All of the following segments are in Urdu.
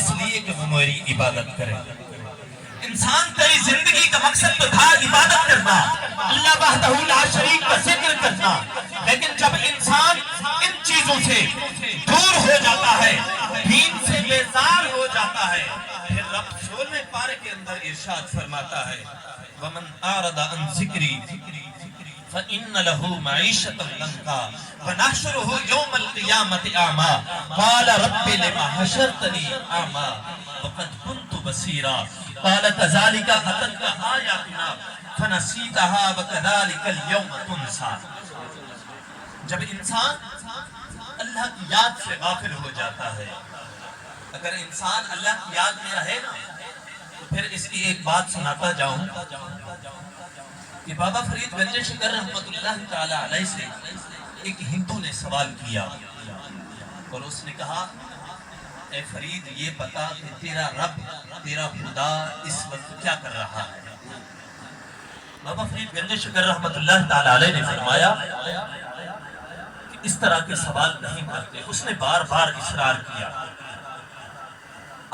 اس لیے کہ وہ میری عبادت کرے۔ انسان تیری زندگی کا مقصد تو تھا عبادت کرنا، اللہ وحدہ لا شریک کا ذکر کرنا، لیکن جب انسان ان چیزوں سے دور ہو جاتا ہے، دین سے بیزار ہو جاتا ہے، پھر رب 16ویں پارے کے اندر ارشاد فرماتا ہے وَمَنْ أَعْرَضَ عَنْ ذِكْرِي فَإِنَّ لَهُ مَعِيشَةً ضَنكًا وَنَحْشُرُهُ يَوْمَ الْقِيَامَةِ أَعْمَىٰ قَالَ رَبِّ لِمَ حَشَرْتَنِي أَعْمَىٰ وَقَدْ كُنتُ بَصِيرًا قَالَ كَذَلِكَ أَتَتْكَ آيَاتُنَا فَنَسِيتَهَا وَكَذَلِكَ الْيَوْمَ تُنسَىٰ۔ جب انسان اللہ کی یاد سے غافل ہو جاتا ہے، اگر انسان اللہ کی یاد میں رہے نا، تو پھر اس کی ایک بات سناتا جاؤں کہ بابا فرید گنج شکر رحمت اللہ تعالی علیہ سے ایک ہندو نے سوال کیا اور اس نے کہا اے فرید یہ بتا کہ تیرا رب تیرا خدا اس وقت کیا کر رہا ہے؟ بابا فرید گنج شکر رحمت اللہ تعالی علیہ نے فرمایا کہ اس طرح کے سوال نہیں کرتے۔ اس نے بار بار اصرار کیا،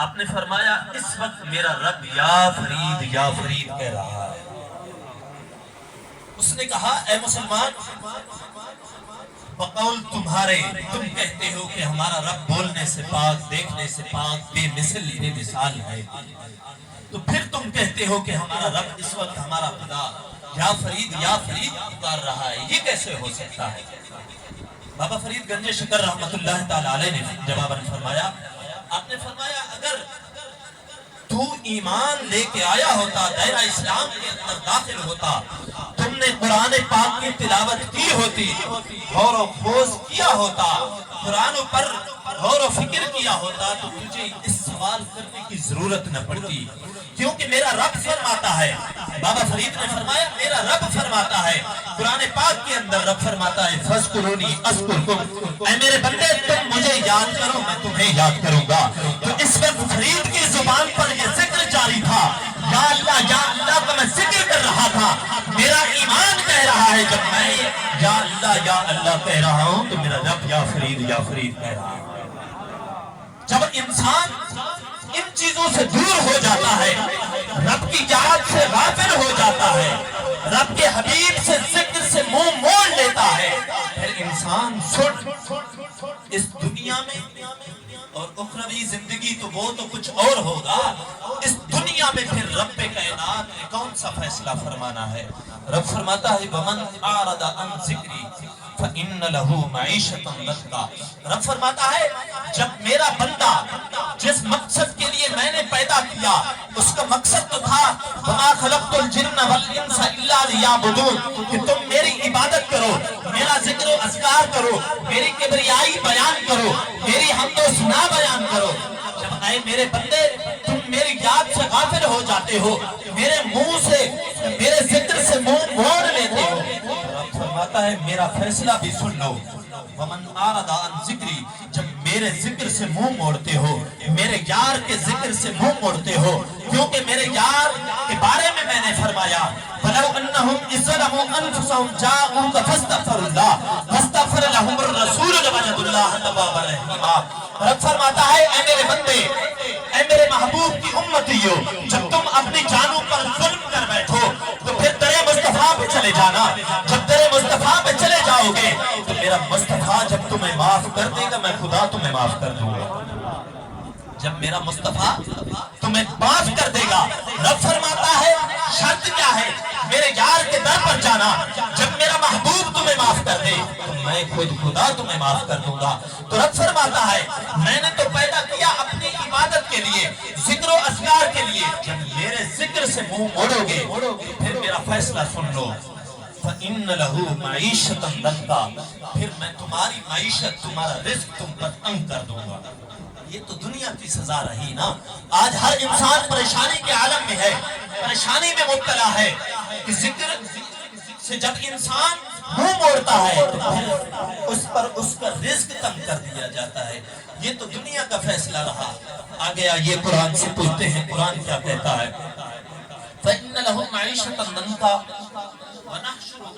آپ نے فرمایا اس وقت میرا رب یا فرید کہہ رہا ہے۔ اس نے کہا اے مسلمان، بقول تمہارے تم کہتے ہو کہ ہمارا رب بولنے سے پاک، دیکھنے سے پاک، بے مثل بے مثال ہے، تو پھر تم کہتے ہو کہ ہمارا رب اس وقت ہمارا خدا یا فرید پکار رہا ہے، یہ کیسے ہو سکتا ہے؟ بابا فرید گنج شکر رحمت اللہ تعالی علیہ نے جواباً فرمایا، آپ نے فرمایا اگر تو ایمان لے کے آیا ہوتا، دائرہ اسلام کے اندر داخل ہوتا، تم نے قرآن پاک کی تلاوت کی ہوتی، غور و خوض کیا ہوتا، قرآن پر غور و فکر کیا ہوتا، تو تجھے اس سوال کرنے کی ضرورت نہ پڑتی، کیونکہ میرا رب فرماتا ہے، بابا فرید نے فرمایا میرا رب فرماتا ہے قرآن پاک کے اندر، رب فرماتا ہے فَاذْكُرُونِي أَذْكُرْكُمْ، اے میرے بندے تم مجھے یاد کرو میں تمہیں یاد کروں گا۔ تو اس وقت فرید کی زبان پر یہ ذکر جاری تھا، یا اللہ کا میں ذکر کر رہا تھا، میرا ایمان کہہ رہا ہے جب میں یا اللہ کہہ رہا ہوں تو میرا رب یا فرید کہہ رہا ہے۔ جب انسان ان چیزوں سے دور ہو جاتا ہے، رب کی یاد سے غافل ہو جاتا ہے، رب کے حبیب سے ذکر سے منہ موڑ لیتا ہے، پھر انسان اس دنیا میں اور اخروی زندگی تو وہ تو کچھ اور ہوگا، اس دنیا میں پھر رب کائنات نے کون سا فیصلہ فرمانا ہے؟ رب فرماتا ہے وَمَنْ أَعْرَضَ عَنْ ذِكْرِي فَإِنَّ لَهُ مَعِيشَةً ضَنكًا۔ رب فرماتا ہے جب میرا بندہ جس مقصد کے لیے میں نے پیدا کیا، اس کا مقصد تو تھا وَمَا خَلَقْتُ الْجِنَّ وَالْإِنسَ إِلَّا لِيَعْبُدُونَ، کہ تم میری عبادت کرو، میرا ذکر و اذکار کرو، میری کبریائی بیان کرو، میری حمد و ثنا بیان کرو۔ جب اے میرے بندے تم میری یاد سے غافل ہو جاتے ہو، میرے منہ سے میرے ذکر سے منہ موڑ لیتے ہو، رب فرماتا ہے میرا فیصلہ بھی سن لو وَمَنْ أَعْرَضَ عَنْ ذِكْرِي، جب میرے ذکر سے منہ موڑتے ہو، میرے یار کے ذکر سے منہ موڑتے ہو، کیونکہ میرے یار کے بارے میں نے فرمایا وَلَوْ أَنَّهُمْ إِذْ ظَلَمُوا أَنفُسَهُمْ جَاءُوكَ فَاسْتَغْفَرُوا اللَّهَ وَاسْتَغْفَرَ لَهُمُ الرَّسُولُ لَوَجَدُوا اللَّهَ تَوَّابًا رَحِيمًا۔ رب فرماتا ہے اے میرے بندے، اے میرے محبوب کی امتیو، جب تم اپنی جانوں پر ظلم کر بیٹھو تو پھر درے مصطفیٰ پہ چلے جانا، جب درے مصطفیٰ پہ چلے جاؤ گے تو میرا مصطفیٰ جب تمہیں معاف کر دے گا، میں خدا تمہیں معاف کر دوں گا۔ جب میرا مصطفیٰ تمہیں معاف کر دے گا، رب فرماتا ہے شرط کیا ہے؟ میرے یار کے در پر جانا، جب میرا محبوب تمہیں معاف کر دے تو میں خود خدا تمہیں معاف کر دوں گا۔ تو رب فرماتا ہے میں نے تو پیدا کیا اپنی عبادت کے لیے، ذکر و اذکار کے لیے، جب میرے ذکر سے منہ موڑو گے پھر میرا فیصلہ سن لو فَإِنَّ لَهُ مَعِيشَةً ضَنكًا، پھر میں تمہاری معیشت تمہارا رزق تم پر تنگ کر دوں گا۔ یہ تو دنیا کی سزا رہی نا۔ آج ہر انسان پریشانی کے عالم میں ہے، پریشانی میں مبتلا ہے کہ ذکر سے جب انسان منہ موڑتا ہے تو پھر اس پر اس کا رزق تنگ کر دیا جاتا ہے۔ یہ تو دنیا کا فیصلہ رہا۔ آگے آئیے قرآن سے پوچھتے ہیں قرآن کیا کہتا ہے؟ فَإِنَّ لَهُ مَعِيشَةً ضَنكًا وَنَحْشُرُهُ